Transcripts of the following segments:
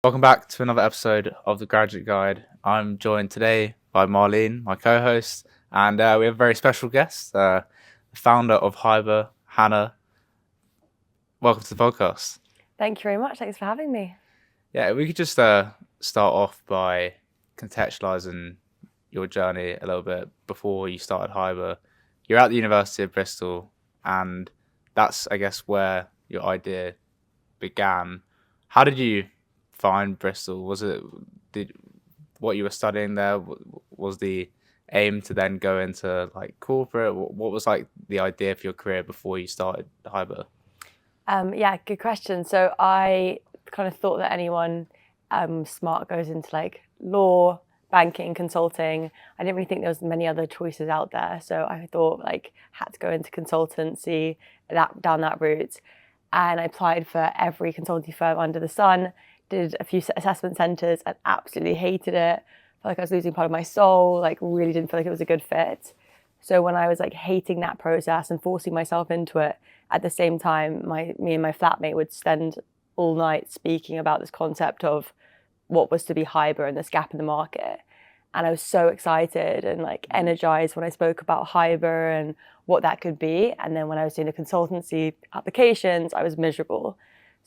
Welcome back to another episode of the Graduate Guide. I'm joined today by Marlene, my co-host, and we have a very special guest, the founder of Hybr, Hannah. Welcome to the podcast. Thank you very much. Thanks for having me. Yeah, we could just start off by contextualizing your journey a little bit before you started Hybr. You're at the University of Bristol, and that's, I guess, where your idea began. How did you find Bristol? Did what you were studying there was the aim to then go into like corporate? What was like the idea for your career before you started Hybr? Yeah, good question. So I kind of thought that anyone smart goes into like law, banking, consulting. I didn't really think there was many other choices out there. So I thought like had to go into consultancy, down that route. And I applied for every consulting firm under the sun, did a few assessment centres and absolutely hated it. Felt like I was losing part of my soul, like really didn't feel like it was a good fit. So when I was like hating that process and forcing myself into it, at the same time, me and my flatmate would spend all night speaking about this concept of what was to be Hybr and this gap in the market. And I was so excited and like energized when I spoke about Hybr and what that could be. And then when I was doing the consultancy applications, I was miserable.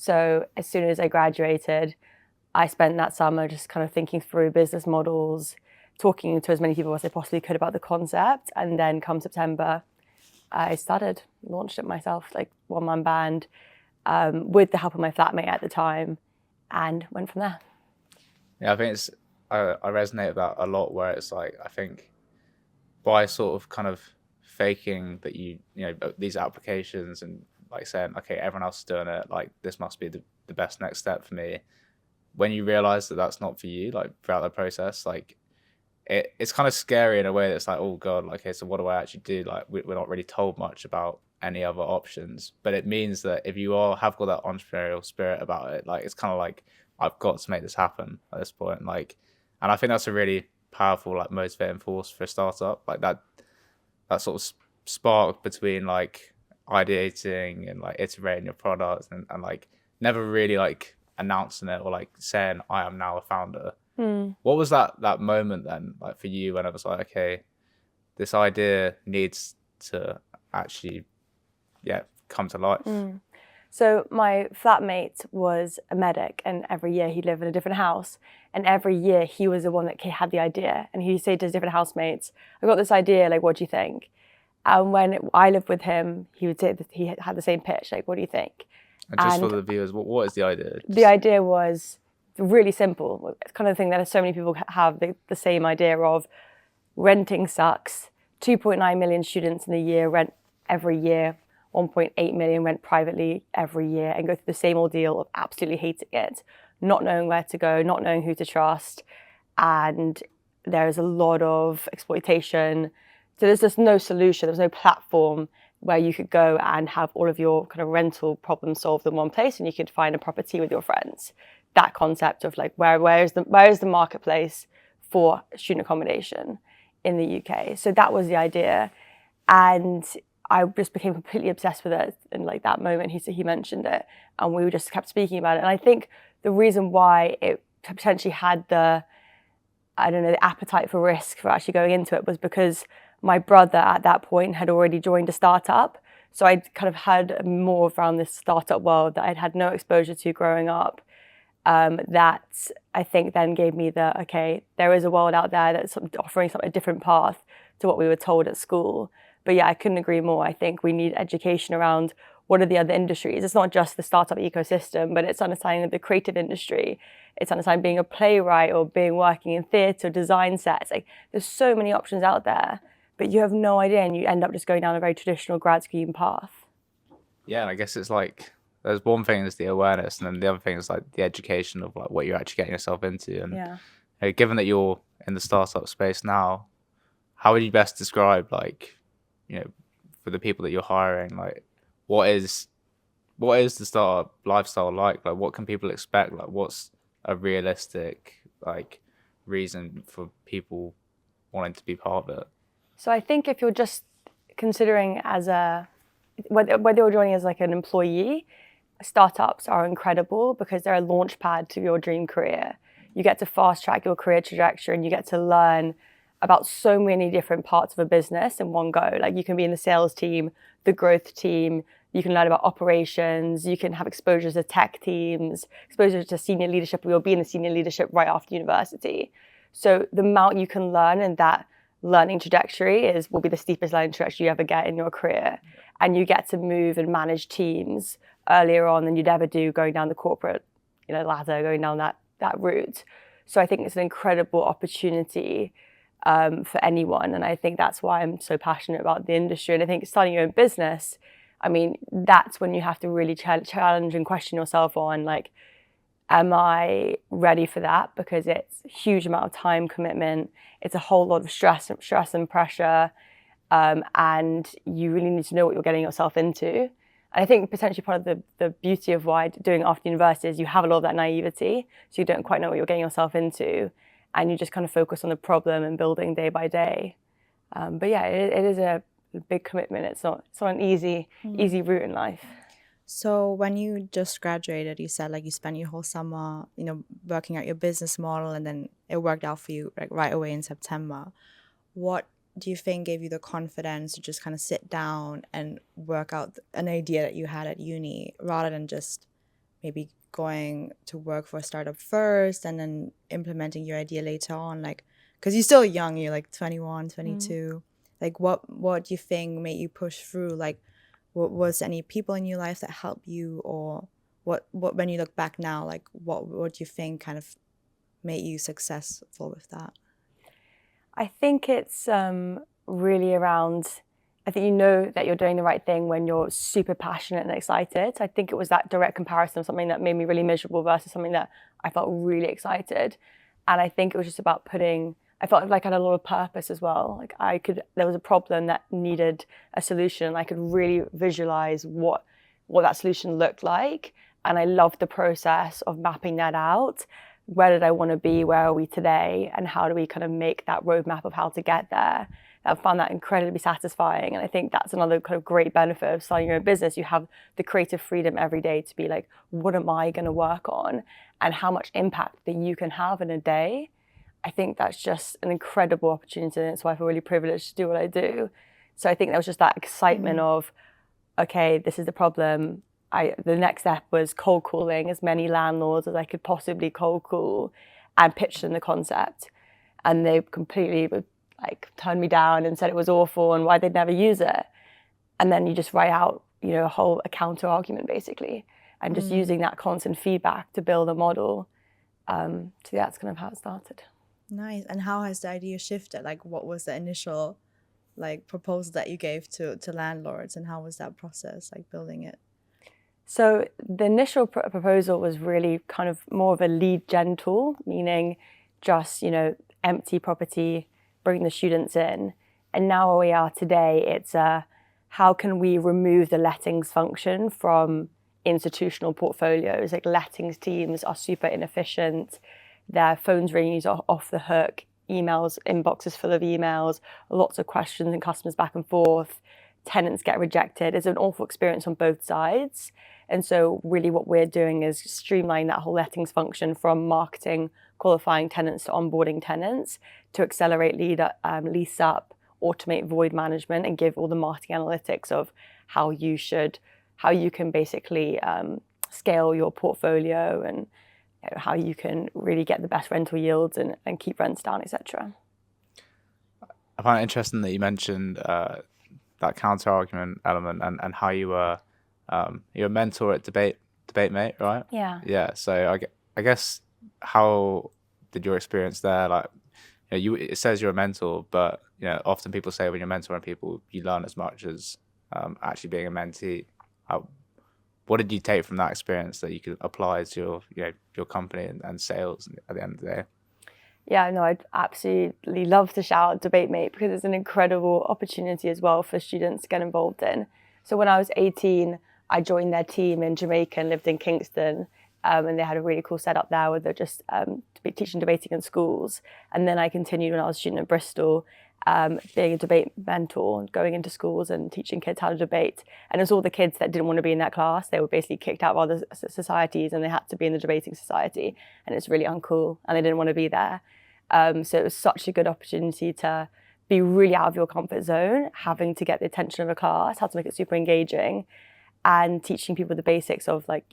So as soon as I graduated, I spent that summer just kind of thinking through business models, talking to as many people as I possibly could about the concept. And then come September, I launched it myself, like one-man band, with the help of my flatmate at the time, and went from there. Yeah, I think I resonate with that a lot. Where it's like I think by sort of kind of faking that you know these applications and like saying okay everyone else is doing it, like this must be the best next step for me. When you realize that that's not for you, like throughout the process, like it's kind of scary in a way that's like, oh god, like, okay, so what do I actually do? Like we're not really told much about any other options, but it means that if you have got that entrepreneurial spirit about it, like it's kind of like I've got to make this happen at this point, like, and I think that's a really powerful like motivating force for a startup, like that sort of spark between like ideating and like iterating your product and like never really like announcing it or like saying I am now a founder. What was that moment then like for you when it was like, okay, this idea needs to actually come to life? So my flatmate was a medic, and every year he'd live in a different house. And every year he was the one that had the idea, and he'd say to his different housemates, "I got this idea. Like, what do you think?" And when I lived with him, he would say that he had the same pitch. Like, what do you think? And just for the viewers, what is the idea? The idea was really simple. It's kind of the thing that so many people have the same idea of renting sucks. 2.9 million students in the year rent every year. 1.8 million rent privately every year and go through the same ordeal of absolutely hating it, not knowing where to go, not knowing who to trust. And there's a lot of exploitation. So there's just no solution. There's no platform where you could go and have all of your kind of rental problems solved in one place and you could find a property with your friends. That concept of like where is the marketplace for student accommodation in the UK? So that was the idea. And I just became completely obsessed with it in like that moment. He mentioned it and we just kept speaking about it. And I think the reason why it potentially had the appetite for risk for actually going into it was because my brother at that point had already joined a startup. So I'd kind of had more around this startup world that I'd had no exposure to growing up. That I think then gave me okay, there is a world out there that's offering a different path to what we were told at school. But yeah, I couldn't agree more. I think we need education around what are the other industries. It's not just the startup ecosystem, but it's understanding the creative industry. It's understanding being a playwright or working in theatre, design sets. Like there's so many options out there, but you have no idea and you end up just going down a very traditional grad scheme path. Yeah, and I guess it's like there's one thing is the awareness, and then the other thing is like the education of like what you're actually getting yourself into. And given that you're in the startup space now, how would you best describe like, you know, for the people that you're hiring, like what is the startup lifestyle like? Like what can people expect? Like what's a realistic like reason for people wanting to be part of it? So I think if you're just considering as whether you're joining as like an employee, startups are incredible because they're a launch pad to your dream career. You get to fast track your career trajectory and you get to learn about so many different parts of a business in one go. Like you can be in the sales team, the growth team, you can learn about operations, you can have exposure to tech teams, exposure to senior leadership, or you'll be in the senior leadership right after university. So the amount you can learn in that learning trajectory will be the steepest learning trajectory you ever get in your career. And you get to move and manage teams earlier on than you'd ever do going down the corporate, ladder, going down that route. So I think it's an incredible opportunity for anyone. And I think that's why I'm so passionate about the industry. And I think starting your own business, I mean, that's when you have to really challenge and question yourself on, like, am I ready for that? Because it's a huge amount of time commitment. It's a whole lot of stress and pressure. And you really need to know what you're getting yourself into. And I think potentially part of the beauty of why doing it after university is you have a lot of that naivety. So you don't quite know what you're getting yourself into. And you just kind of focus on the problem and building day by day. But yeah, it is a big commitment. It's not an easy route in life. So when you just graduated, you said like you spent your whole summer, working out your business model, and then it worked out for you like right away in September. What do you think gave you the confidence to just kind of sit down and work out an idea that you had at uni rather than just maybe going to work for a startup first and then implementing your idea later on? Like, because you're still young, you're like 21, 22. Like, what do you think made you push through? Like, was any people in your life that helped you, or what when you look back now, like what do you think kind of made you successful with that? I think it's really around, I think you know that you're doing the right thing when you're super passionate and excited. I think it was that direct comparison of something that made me really miserable versus something that I felt really excited. And I think it was just about I felt like I had a lot of purpose as well. Like there was a problem that needed a solution. I could really visualize what that solution looked like. And I loved the process of mapping that out. Where did I want to be? Where are we today? And how do we kind of make that roadmap of how to get there? I found that incredibly satisfying. And I think that's another kind of great benefit of starting your own business. You have the creative freedom every day to be like, what am I going to work on? And how much impact that you can have in a day. I think that's just an incredible opportunity. And that's why I feel really privileged to do what I do. So I think there was just that excitement of, okay, this is the problem. The next step was cold calling as many landlords as I could possibly cold call and pitch them the concept. And they completely turned me down and said it was awful and why they'd never use it. And then you just write out, a counter argument basically, and just using that constant feedback to build a model. So that's kind of how it started. Nice. And how has the idea shifted? Like, what was the initial proposal that you gave to landlords, and how was that process, building it? So the initial proposal was really kind of more of a lead gen tool, meaning just, empty property, bring the students in. And now where we are today, it's how can we remove the lettings function from institutional portfolios? Like lettings teams are super inefficient. Their phones ringing are off the hook, emails, inboxes full of emails, lots of questions and customers back and forth. Tenants get rejected. It's an awful experience on both sides. And so really what we're doing is streamline that whole lettings function from marketing, qualifying tenants to onboarding tenants to accelerate lease up, automate void management, and give all the marketing analytics of how you can basically scale your portfolio and how you can really get the best rental yields and keep rents down, etc. I find it interesting that you mentioned that counter argument element and how you were you're a mentor at DebateMate, right? Yeah. Yeah. So I guess how did your experience there? It says you're a mentor, but often people say when you're mentoring people, you learn as much as actually being a mentee. What did you take from that experience that you could apply to your company and sales at the end of the day? Yeah, no, I'd absolutely love to shout out DebateMate because it's an incredible opportunity as well for students to get involved in. So when I was 18, I joined their team in Jamaica and lived in Kingston. And they had a really cool setup there where they're just teaching debating in schools. And then I continued when I was a student at Bristol. being a debate mentor, going into schools and teaching kids how to debate. And it was all the kids that didn't want to be in that class. They were basically kicked out of other societies and they had to be in the debating society. And it's really uncool and they didn't want to be there. So it was such a good opportunity to be really out of your comfort zone, having to get the attention of a class, how to make it super engaging, and teaching people the basics of like,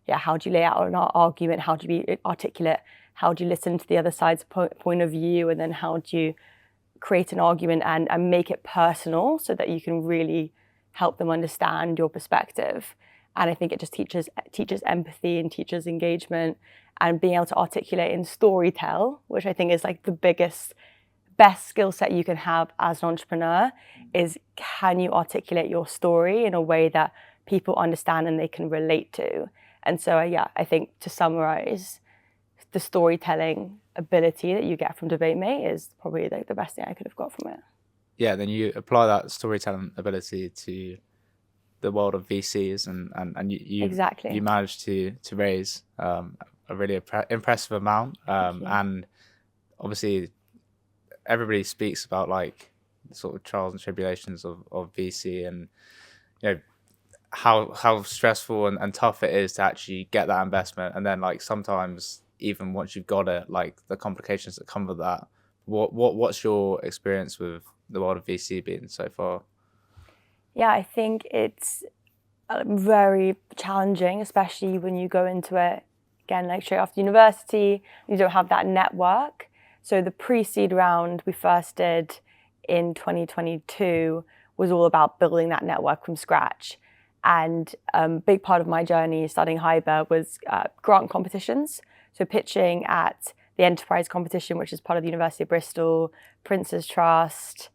how do you lay out an argument? How do you be articulate? How do you listen to the other side's point of view? And then how do you create an argument and make it personal so that you can really help them understand your perspective. And I think it just teaches empathy and teaches engagement and being able to articulate and storytell, which I think is like the best skill set you can have as an entrepreneur is, can you articulate your story in a way that people understand and they can relate to? And so, I think to summarize, the storytelling ability that you get from DebateMate is probably like the best thing I could have got from it. Yeah, then you apply that storytelling ability to the world of VCs, and you Exactly. You managed to raise a really impressive amount, and obviously everybody speaks about like the sort of trials and tribulations of VC, and how stressful and tough it is to actually get that investment, and then like sometimes even once you've got it, like the complications that come with that. What's your experience with the world of VC been so far? Yeah, I think it's very challenging, especially when you go into it again, like straight after university, you don't have that network. So the pre-seed round we first did in 2022 was all about building that network from scratch. And a big part of my journey studying Hybr was grant competitions. So pitching at the enterprise competition, which is part of the University of Bristol, Prince's Trust.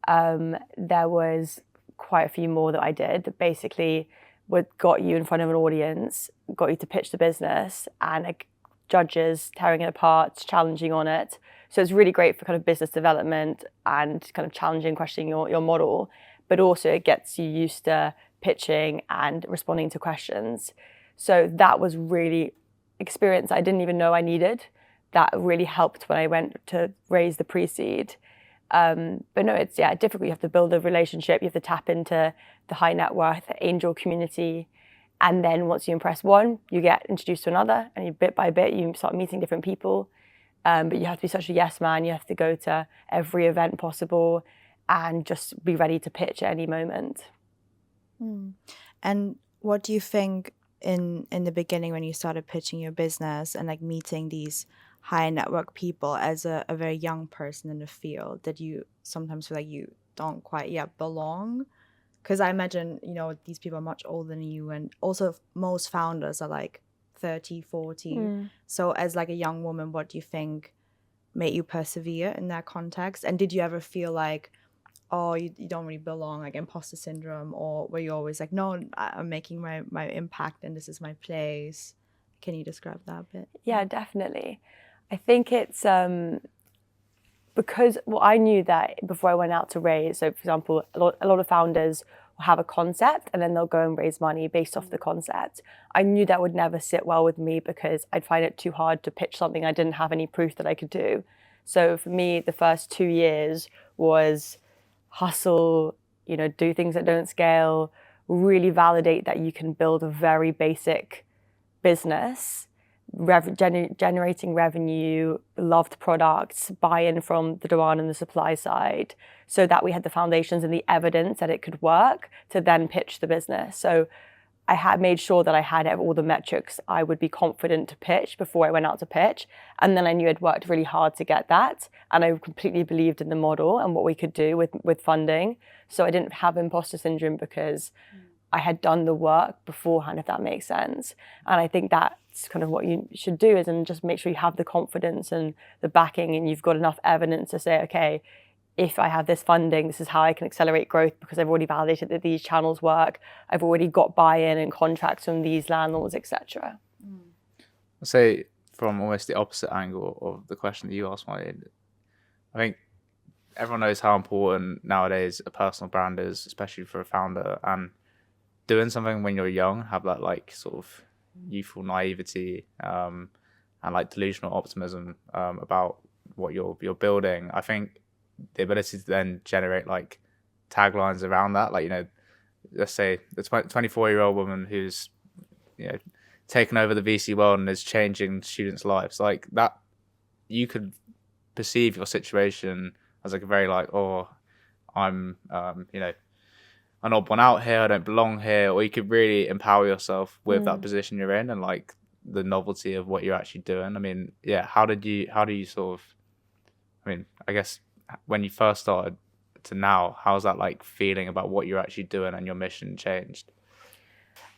There was quite a few more that I did that basically got you in front of an audience, got you to pitch the business, and like, judges tearing it apart, challenging on it. So it's really great for kind of business development and kind of challenging, questioning your model, but also it gets you used to pitching and responding to questions. So that was really experience I didn't even know I needed. That really helped when I went to raise the pre-seed. But no, it's difficult. You have to build a relationship. You have to tap into the high net worth angel community. And then once you impress one, you get introduced to another. And you, bit by bit, you start meeting different people. But you have to be such a yes man. You have to go to every event possible and just be ready to pitch at any moment. And what do you think in the beginning when you started pitching your business and like meeting these high network people as a very young person in the field, that you sometimes feel like you don't quite yet belong? Because I imagine, these people are much older than you, and also most founders are like 30, 40. So as like a young woman, what do you think made you persevere in that context? And did you ever feel like, oh, you don't really belong, like imposter syndrome, or were you always like, no, I'm making my impact and this is my place? Can you describe that a bit? Yeah, definitely. I think it's because I knew that before I went out to raise. So for example, a lot of founders will have a concept and then they'll go and raise money based off the concept. I knew that would never sit well with me because I'd find it too hard to pitch something I didn't have any proof that I could do. So for me, the first 2 years was hustle, do things that don't scale, really validate that you can build a very basic business, generating revenue, loved products, buy-in from the demand and the supply side, so that we had the foundations and the evidence that it could work to then pitch the business. So I had made sure that I had all the metrics I would be confident to pitch before I went out to pitch. And then I knew I'd worked really hard to get that. And I completely believed in the model and what we could do with funding. So I didn't have imposter syndrome because I had done the work beforehand, if that makes sense. And I think that's kind of what you should do, is and just make sure you have the confidence and the backing and you've got enough evidence to say, okay, if I have this funding, this is how I can accelerate growth because I've already validated that these channels work. I've already got buy-in and contracts from these landlords, etc. I'll say from almost the opposite angle of the question that you asked, I think everyone knows how important nowadays a personal brand is, especially for a founder. And doing something when you're young, have that like sort of youthful naivety and like delusional optimism about what you're building. I think the ability to then generate like taglines around that, like, you know, let's say the 24-year-old woman who's, you know, taken over the VC world and is changing students' lives, like that, you could perceive your situation as like a very like, oh, I'm you know, an odd one out here, I don't belong here, or you could really empower yourself with that position you're in and like the novelty of what you're actually doing. I mean, yeah, how do you sort of, I mean, I guess when you first started to now, how's that like feeling about what you're actually doing and your mission changed?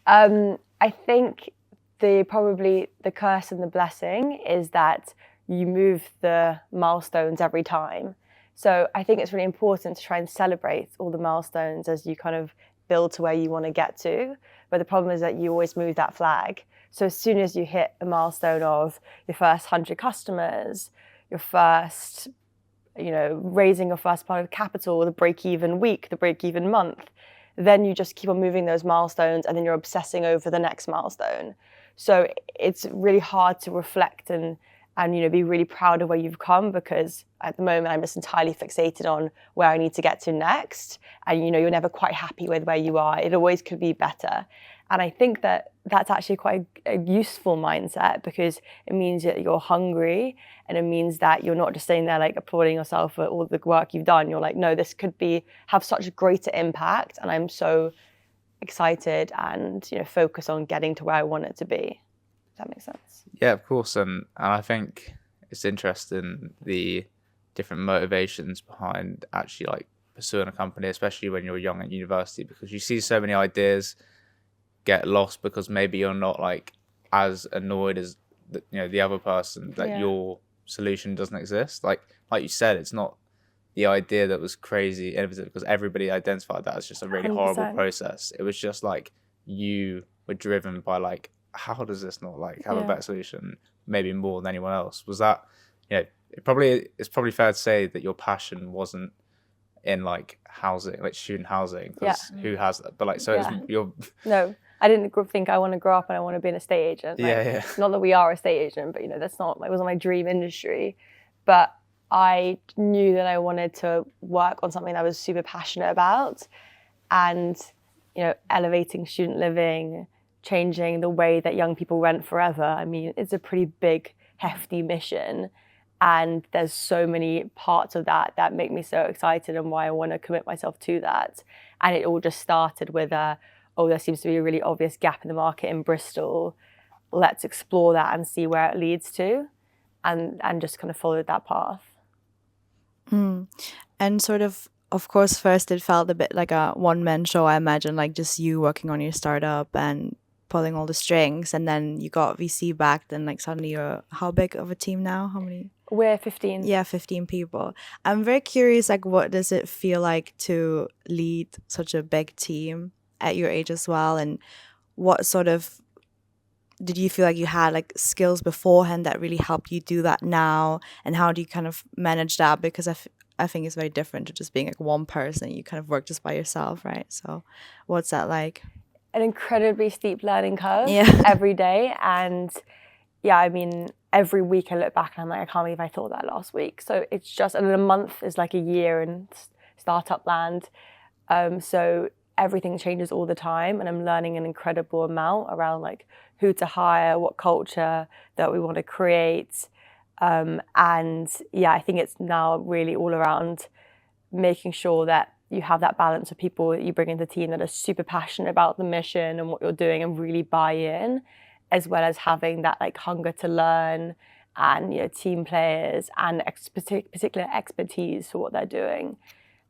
I think probably the curse and the blessing is that you move the milestones every time. So I think it's really important to try and celebrate all the milestones as you kind of build to where you want to get to. But the problem is that you always move that flag. So as soon as you hit a milestone of your first 100 customers, your first, you know, raising your first part of capital, the break-even week, the break-even month, then you just keep on moving those milestones and then you're obsessing over the next milestone. So it's really hard to reflect and you know, be really proud of where you've come, because at the moment I'm just entirely fixated on where I need to get to next. And you know, you're never quite happy with where you are. It always could be better. And I think that that's actually quite a useful mindset, because it means that you're hungry, and it means that you're not just sitting there like applauding yourself for all the work you've done. You're like, no, this could have such a greater impact, and I'm so excited and, you know, focused on getting to where I want it to be. If that makes sense. Yeah, of course. And I think it's interesting the different motivations behind actually like pursuing a company, especially when you're young at university, because you see so many ideas get lost because maybe you're not like as annoyed as the other person that your solution doesn't exist. Like you said, it's not the idea that was crazy innovative because everybody identified that as just a really 100%. horrible process. It was just like you were driven by like, how does this not like have a better solution, maybe more than anyone else? Was that, you know, it's probably fair to say that your passion wasn't in like housing, like student housing, because who has that? But like, so it's your... No, I didn't think I want to grow up and I want to be an estate agent. Like, not that we are a estate agent, but you know, that's not, it wasn't my dream industry. But I knew that I wanted to work on something that I was super passionate about, and, you know, elevating student living, changing the way that young people rent forever. I mean, it's a pretty big, hefty mission. And there's so many parts of that that make me so excited and why I want to commit myself to that. And it all just started with there seems to be a really obvious gap in the market in Bristol. Let's explore that and see where it leads to, and just kind of followed that path. And sort of course, first it felt a bit like a one-man show, I imagine, like just you working on your startup and pulling all the strings, and then you got VC backed, and like suddenly you're, how big of a team now? How many? We're 15. Yeah, 15 people. I'm very curious, like what does it feel like to lead such a big team at your age as well? And what sort of, did you feel like you had like skills beforehand that really help you do that now? And how do you kind of manage that? Because I think it's very different to just being like one person. You kind of work just by yourself, right? So what's that like? An incredibly steep learning curve every day. And yeah, I mean, every week I look back and I'm like, I can't believe I thought that last week. So it's just, and a month is like a year in startup land. So everything changes all the time, and I'm learning an incredible amount around like who to hire, what culture that we want to create. And yeah, I think it's now really all around making sure that you have that balance of people that you bring into the team that are super passionate about the mission and what you're doing and really buy in, as well as having that like hunger to learn, and, you know, team players and particular expertise for what they're doing.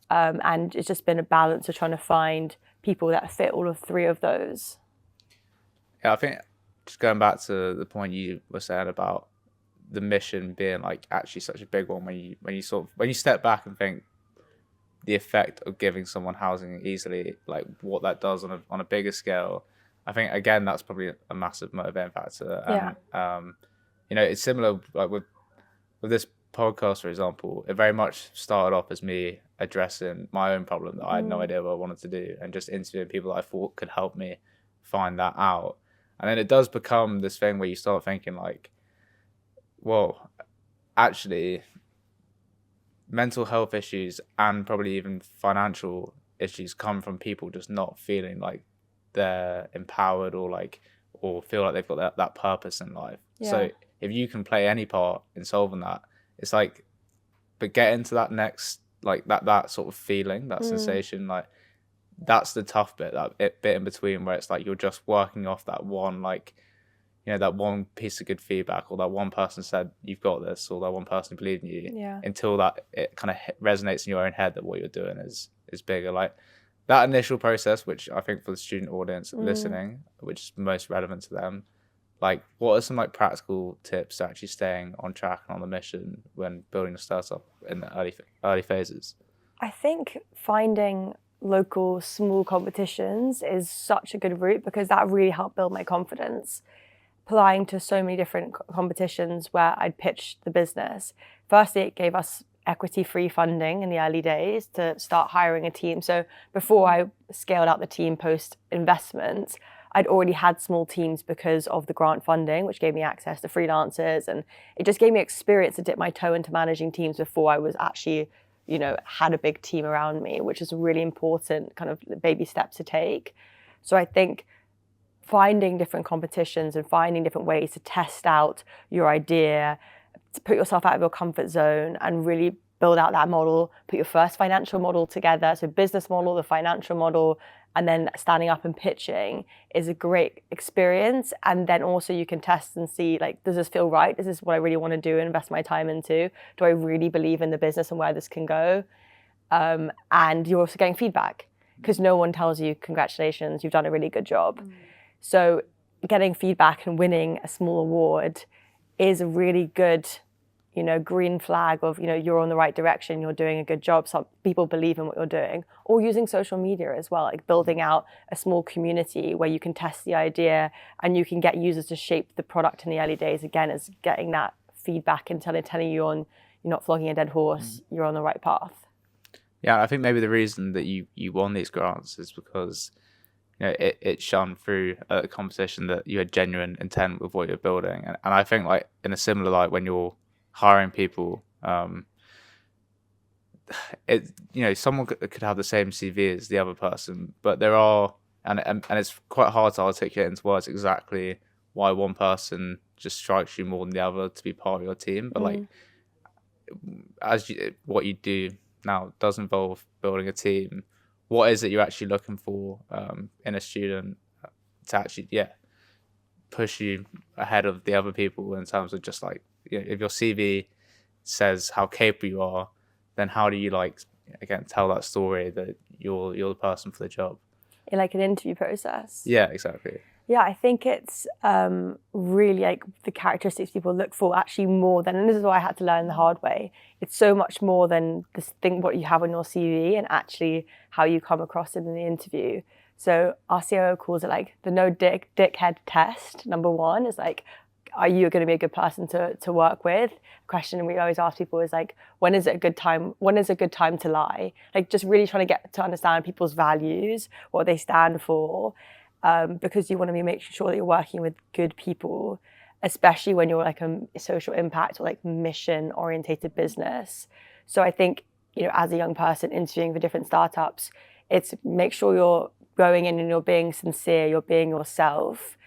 And it's just been a balance of trying to find people that fit all of three of those. Yeah, I think just going back to the point you were saying about the mission being like actually such a big one, when you step back and think the effect of giving someone housing easily, like what that does on a bigger scale, I think again that's probably a massive motivating factor. And you know, it's similar like with this podcast, for example. It very much started off as me addressing my own problem that I had no idea what I wanted to do, and just interviewing people that I thought could help me find that out. And then it does become this thing where you start thinking like, well, actually, mental health issues and probably even financial issues come from people just not feeling like they're empowered or feel like they've got that purpose in life. Yeah. So if you can play any part in solving that, it's like, but get into that next, like that sort of feeling, that sensation, like that's the tough bit, bit in between where it's like you're just working off that one, like, that one piece of good feedback, or that one person said you've got this, or that one person believed in you, until that it kind of resonates in your own head that what you're doing is bigger. Like that initial process, which I think for the student audience listening, which is most relevant to them, like what are some like practical tips to actually staying on track and on the mission when building a startup in the early phases? I think finding local small competitions is such a good route, because that really helped build my confidence. Applying to so many different competitions where I'd pitched the business. Firstly, it gave us equity-free funding in the early days to start hiring a team. So before I scaled out the team post-investment, I'd already had small teams because of the grant funding, which gave me access to freelancers. And it just gave me experience to dip my toe into managing teams before I was actually, had a big team around me, which is a really important kind of baby step to take. So I think finding different competitions and finding different ways to test out your idea, to put yourself out of your comfort zone and really build out that model, put your first financial model together, so business model, the financial model, and then standing up and pitching is a great experience. And then also you can test and see, like, does this feel right? Is this what I really want to do and invest my time into? Do I really believe in the business and where this can go? And you're also getting feedback, because no one tells you, congratulations, you've done a really good job. So getting feedback and winning a small award is a really good, green flag of, you're on the right direction, you're doing a good job, some people believe in what you're doing. Or using social media as well, like building out a small community where you can test the idea and you can get users to shape the product in the early days. Again, is getting that feedback and telling you you're not flogging a dead horse, you're on the right path. Yeah, I think maybe the reason that you won these grants is because it shone through at the competition that you had genuine intent with what you're building. And I think, like, in a similar light, when you're hiring people, someone could have the same CV as the other person, but there are, and it's quite hard to articulate into words exactly why one person just strikes you more than the other to be part of your team. But like, what you do now does involve building a team. What is it you're actually looking for in a student to actually, push you ahead of the other people in terms of just like, if your CV says how capable you are, then how do you, like, again, tell that story that you're the person for the job? In like an interview process. Yeah, exactly. Yeah, I think it's really like the characteristics people look for actually more than, and this is what I had to learn the hard way, it's so much more than this thing what you have on your CV and actually how you come across it in the interview. So our COO calls it like the no dickhead test. Number one is like, are you going to be a good person to work with? A question we always ask people is like, when is a good time to lie? Like just really trying to get to understand people's values, what they stand for. Because you want to be making sure that you're working with good people, especially when you're like a social impact or like mission orientated business. So I think, as a young person interviewing for different startups, it's make sure you're going in and you're being sincere, you're being yourself,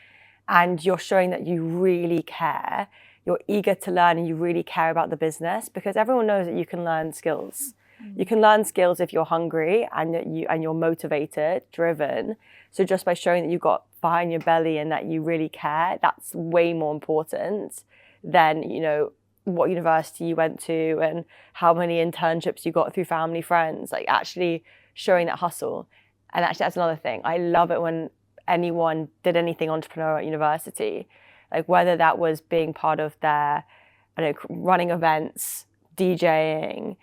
and you're showing that you really care, you're eager to learn and you really care about the business, because everyone knows that you can learn skills. You can learn skills if you're hungry and you're motivated, driven. So just by showing that you've got fire in your belly and that you really care, that's way more important than, what university you went to and how many internships you got through family, friends. Like actually showing that hustle. And actually that's another thing. I love it when anyone did anything entrepreneurial at university, like whether that was being part of their, running events, DJing,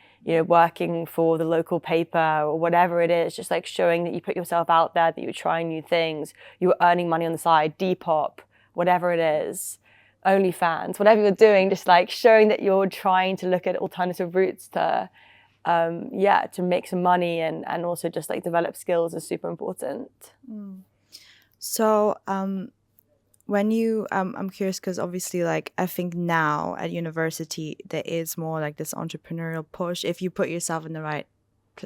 working for the local paper or whatever it is, just like showing that you put yourself out there, that you're trying new things, you were earning money on the side, Depop, whatever it is, OnlyFans, whatever you're doing, just like showing that you're trying to look at alternative routes to make some money and also just like develop skills is super important. So when you I'm curious because obviously like I think now at university there is more like this entrepreneurial push. If you put yourself in the right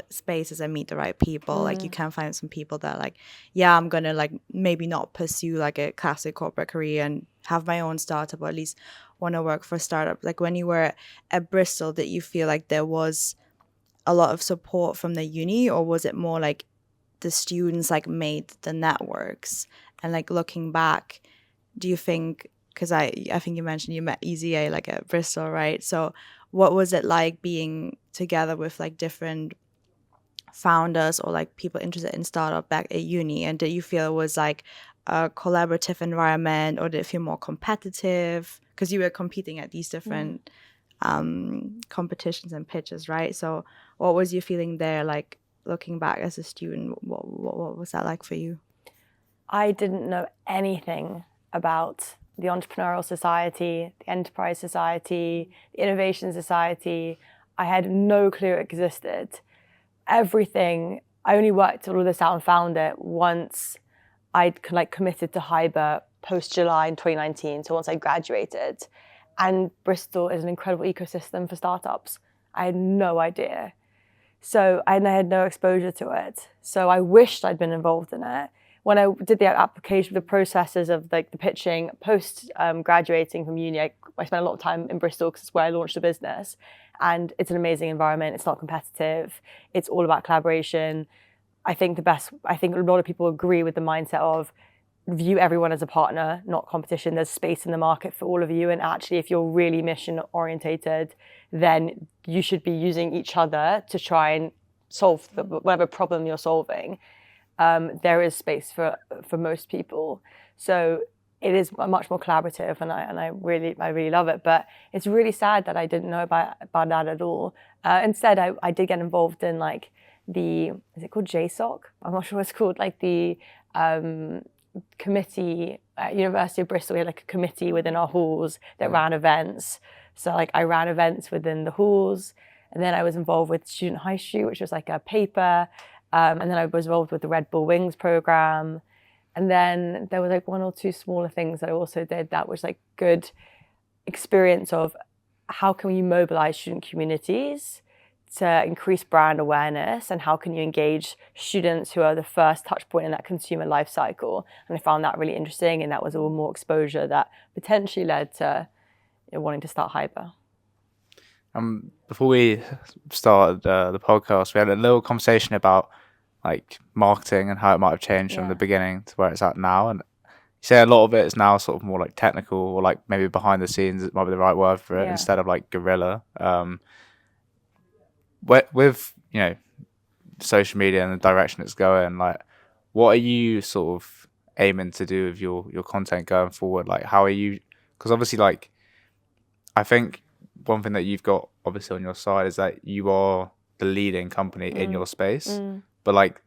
spaces and meet the right people, like you can find some people that like, yeah, I'm gonna like maybe not pursue like a classic corporate career and have my own startup, or at least want to work for a startup. Like when you were at Bristol, did you feel like there was a lot of support from the uni, or was it more like the students like made the networks? And like looking back, do you think, because I think you mentioned you met EZA like at Bristol, right? So what was it like being together with like different founders or like people interested in startup back at uni? And did you feel it was like a collaborative environment, or did it feel more competitive because you were competing at these different competitions and pitches, right? So what was your feeling there, like looking back as a student? What was that like for you? I didn't know anything about the Entrepreneurial Society, the Enterprise Society, the Innovation Society. I had no clue it existed. Everything, I only worked all of this out and found it once I'd like committed to Hybr post-July in 2019, so once I graduated. And Bristol is an incredible ecosystem for startups. I had no idea. So I had no exposure to it. So I wished I'd been involved in it. When I did the application, the processes of like the pitching, post graduating from uni, I spent a lot of time in Bristol because it's where I launched the business. And it's an amazing environment. It's not competitive. It's all about collaboration. I think a lot of people agree with the mindset of view everyone as a partner, not competition. There's space in the market for all of you. And actually, if you're really mission orientated, then you should be using each other to try and solve whatever problem you're solving. There is space for most people. So it is much more collaborative, and I really love it. But it's really sad that I didn't know about that at all. Instead, I did get involved in like is it called JSOC? I'm not sure what it's called, like the committee at University of Bristol. We had like a committee within our halls that ran events. So like I ran events within the halls, and then I was involved with Student High Street, which was like a paper. And then I was involved with the Red Bull Wings program. And then there was like one or two smaller things that I also did that was like good experience of how can you mobilize student communities to increase brand awareness, and how can you engage students who are the first touch point in that consumer life cycle. And I found that really interesting, and that was all more exposure that potentially led to wanting to start Hybr. Before we started the podcast, we had a little conversation about like marketing and how it might have changed from the beginning to where it's at now. And you say a lot of it is now sort of more like technical, or like maybe behind the scenes, it might be the right word for it, instead of like guerrilla. With social media and the direction it's going, like what are you sort of aiming to do with your content going forward? Like how are you, because obviously like I think one thing that you've got obviously on your side is that you are the leading company in your space, but like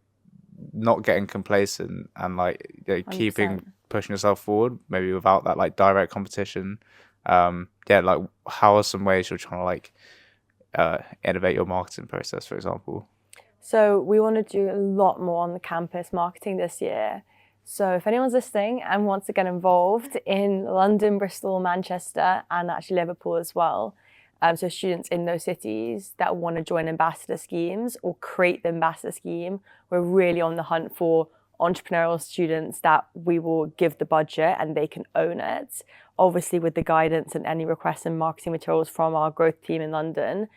not getting complacent and like keeping pushing yourself forward, maybe without that like direct competition. Like how are some ways you're trying to like innovate your marketing process, for example? So we want to do a lot more on the campus marketing this year. So if anyone's listening and wants to get involved in London, Bristol, Manchester, and actually Liverpool as well, so students in those cities that want to join ambassador schemes or create the ambassador scheme, we're really on the hunt for entrepreneurial students that we will give the budget and they can own it. Obviously with the guidance and any requests and marketing materials from our growth team in London.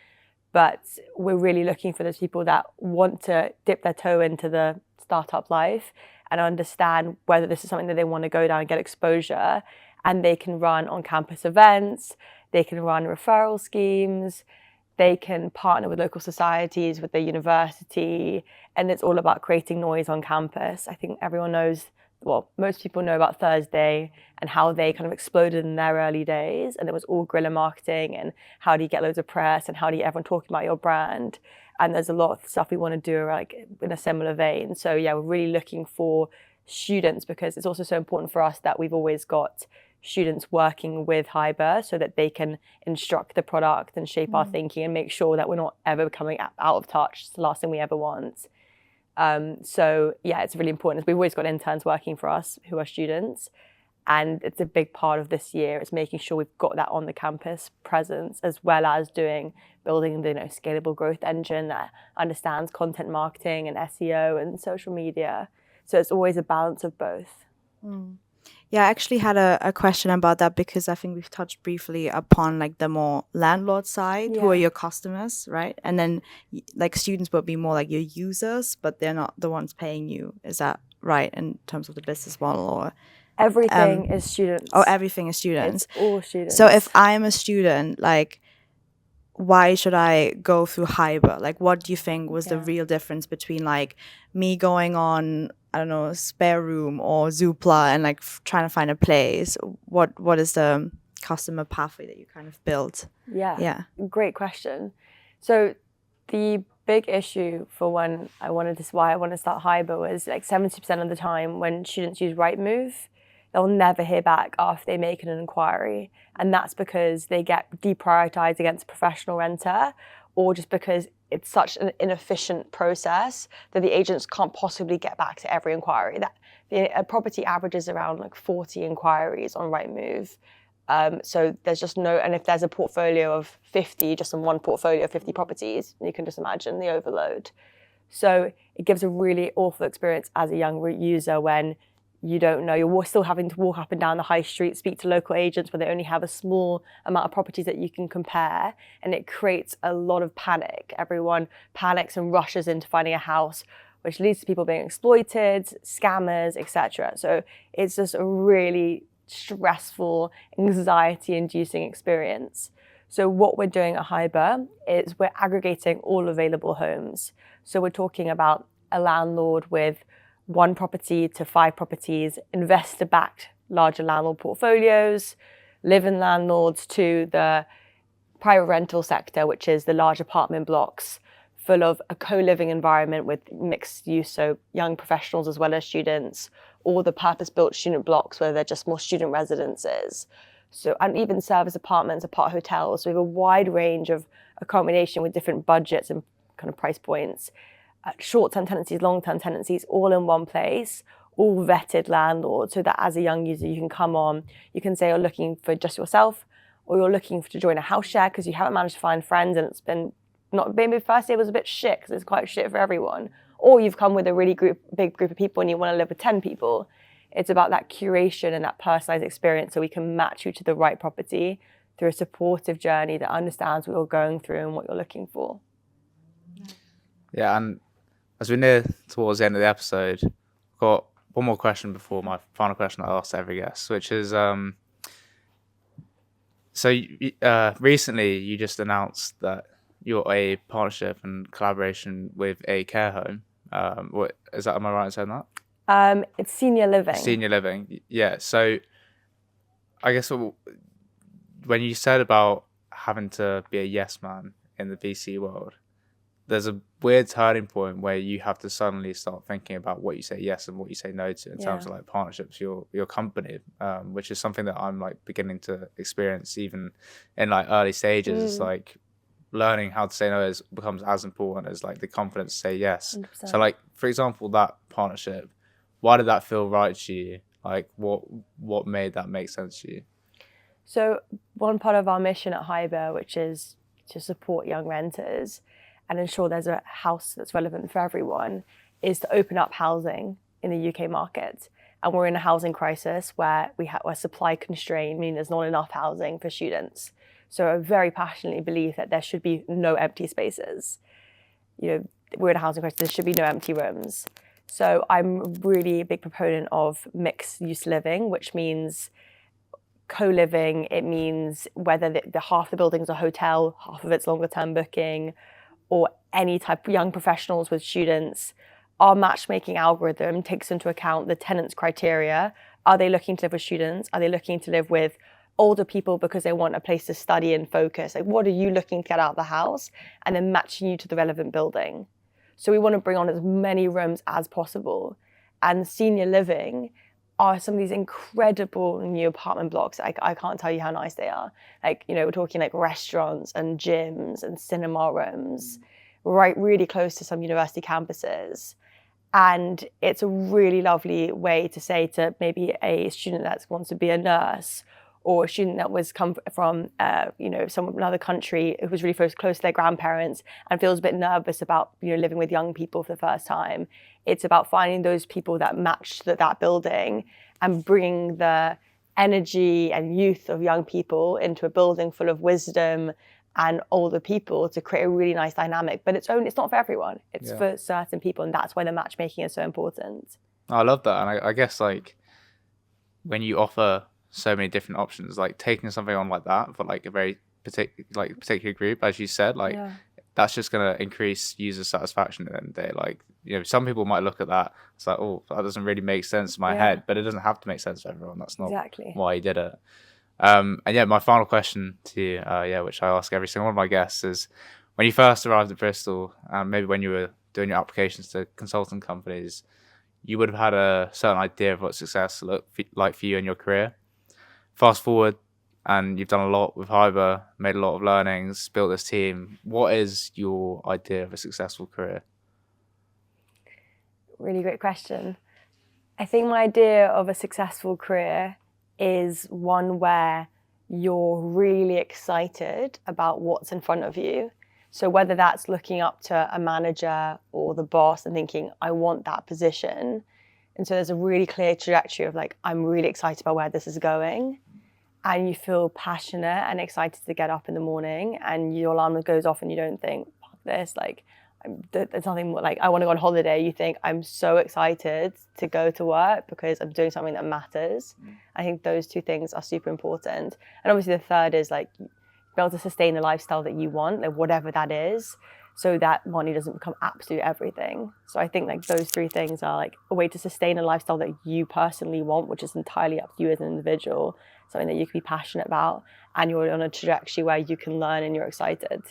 But we're really looking for those people that want to dip their toe into the startup life and understand whether this is something that they want to go down and get exposure. And they can run on-campus events, they can run referral schemes, they can partner with local societies, with their university, and it's all about creating noise on campus. I think everyone knows, well, most people know about Thursday and how they kind of exploded in their early days, and it was all guerrilla marketing and how do you get loads of press and how do you get everyone talking about your brand. And there's a lot of stuff we want to do like in a similar vein. So yeah, we're really looking for students because it's also so important for us that we've always got students working with Hybr so that they can instruct the product and shape our thinking and make sure that we're not ever becoming out of touch. It's the last thing we ever want. So yeah, it's really important. We've always got interns working for us who are students. And it's a big part of this year. It's making sure we've got that on the campus presence, as well as building the scalable growth engine that understands content marketing and SEO and social media. So it's always a balance of both. Yeah, I actually had a question about that, because I think we've touched briefly upon like the more landlord side, who are your customers, right? And then like students would be more like your users, but they're not the ones paying you. Is that right in terms of the business model? Or everything is students. Oh, everything is students. It's all students. So if I'm a student, like, why should I go through Hybr? Like, what do you think was the real difference between like me going on, I don't know, Spare Room or Zoopla and like trying to find a place? What is the customer pathway that you kind of built? Yeah. Great question. So the big issue for why I wanted to start Hybr was like 70% of the time when students use Rightmove, they'll never hear back after they make an inquiry. And that's because they get deprioritized against a professional renter, or just because it's such an inefficient process that the agents can't possibly get back to every inquiry. A property averages around like 40 inquiries on Rightmove. So there's just and if there's a portfolio of 50, just in one portfolio of 50 properties, you can just imagine the overload. So it gives a really awful experience as a young user when you don't know, you're still having to walk up and down the high street, speak to local agents where they only have a small amount of properties that you can compare, and it creates a lot of panic. Everyone panics and rushes into finding a house, which leads to people being exploited, scammers, etc. So it's just a really stressful, anxiety-inducing experience. So what we're doing at Hybr is we're aggregating all available homes. So we're talking about a landlord with 1 property to 5 properties, investor-backed larger landlord portfolios, live-in landlords to the private rental sector, which is the large apartment blocks full of a co-living environment with mixed use, so young professionals as well as students, or the purpose-built student blocks where they're just more student residences. So, and even service apartments, apart hotels. So we have a wide range of accommodation with different budgets and kind of price points. Short-term tenancies, long-term tenancies, all in one place, all vetted landlords, so that as a young user, you can come on, you can say you're looking for just yourself, or you're looking to join a house share because you haven't managed to find friends and it's been maybe first year was a bit shit because it's quite shit for everyone, or you've come with a really big group of people and you want to live with 10 people. It's about that curation and that personalized experience so we can match you to the right property through a supportive journey that understands what you're going through and what you're looking for. Yeah, and as we near towards the end of the episode, I've got one more question before my final question I ask every guest, which is, recently you just announced that you're a partnership and collaboration with a care home. Am I right in saying that? It's senior living. Senior living, yeah. So I guess when you said about having to be a yes man in the VC world, there's a weird turning point where you have to suddenly start thinking about what you say yes and what you say no to in terms of like partnerships, your company, which is something that I'm like beginning to experience even in like early stages. It's like learning how to say no becomes as important as like the confidence to say yes. 100%. So like, for example, that partnership, why did that feel right to you? Like what made that make sense to you? So one part of our mission at Hybr, which is to support young renters and ensure there's a house that's relevant for everyone, is to open up housing in the UK market. And we're in a housing crisis where we're supply constrained, meaning there's not enough housing for students. So I very passionately believe that there should be no empty spaces. We're in a housing crisis, there should be no empty rooms. So I'm really a big proponent of mixed use living, which means co-living. It means whether the half the building's a hotel, half of it's longer term booking, or any type of young professionals with students. Our matchmaking algorithm takes into account the tenant's criteria. Are they looking to live with students? Are they looking to live with older people because they want a place to study and focus? Like, what are you looking to get out of the house? And then matching you to the relevant building. So we want to bring on as many rooms as possible. And senior living are some of these incredible new apartment blocks. I can't tell you how nice they are. Like, we're talking like restaurants and gyms and cinema rooms, right, really close to some university campuses. And it's a really lovely way to say to maybe a student that wants to be a nurse, or a student that was come from another country who was really close to their grandparents and feels a bit nervous about living with young people for the first time. It's about finding those people that match that building and bringing the energy and youth of young people into a building full of wisdom and older people to create a really nice dynamic. But it's not for everyone. It's for certain people, and that's why the matchmaking is so important. I love that. And I guess like when you offer so many different options, like taking something on like that for like a very particular group, as you said, like that's just going to increase user satisfaction at the end of the day. Like, some people might look at that, it's like, oh, that doesn't really make sense in my head, but it doesn't have to make sense to everyone. That's not why you did it. And my final question to you, which I ask every single one of my guests, is when you first arrived at Bristol, maybe when you were doing your applications to consulting companies, you would have had a certain idea of what success looked like for you in your career. Fast forward, and you've done a lot with Hybr, made a lot of learnings, built this team. What is your idea of a successful career? Really great question. I think my idea of a successful career is one where you're really excited about what's in front of you. So whether that's looking up to a manager or the boss and thinking, I want that position. And so there's a really clear trajectory of like, I'm really excited about where this is going. And you feel passionate and excited to get up in the morning, and your alarm goes off and you don't think, fuck this, like, there's nothing more, like, I want to go on holiday. You think, I'm so excited to go to work because I'm doing something that matters. I think those two things are super important. And obviously the third is like, be able to sustain the lifestyle that you want, like whatever that is, so that money doesn't become absolute everything. So I think like those three things are like a way to sustain a lifestyle that you personally want, which is entirely up to you as an individual, something that you can be passionate about, and you're on a trajectory where you can learn and you're excited.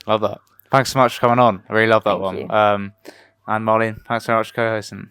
Love that. Thanks so much for coming on. I really love that one. You. And Marlene, thanks so much for co-hosting.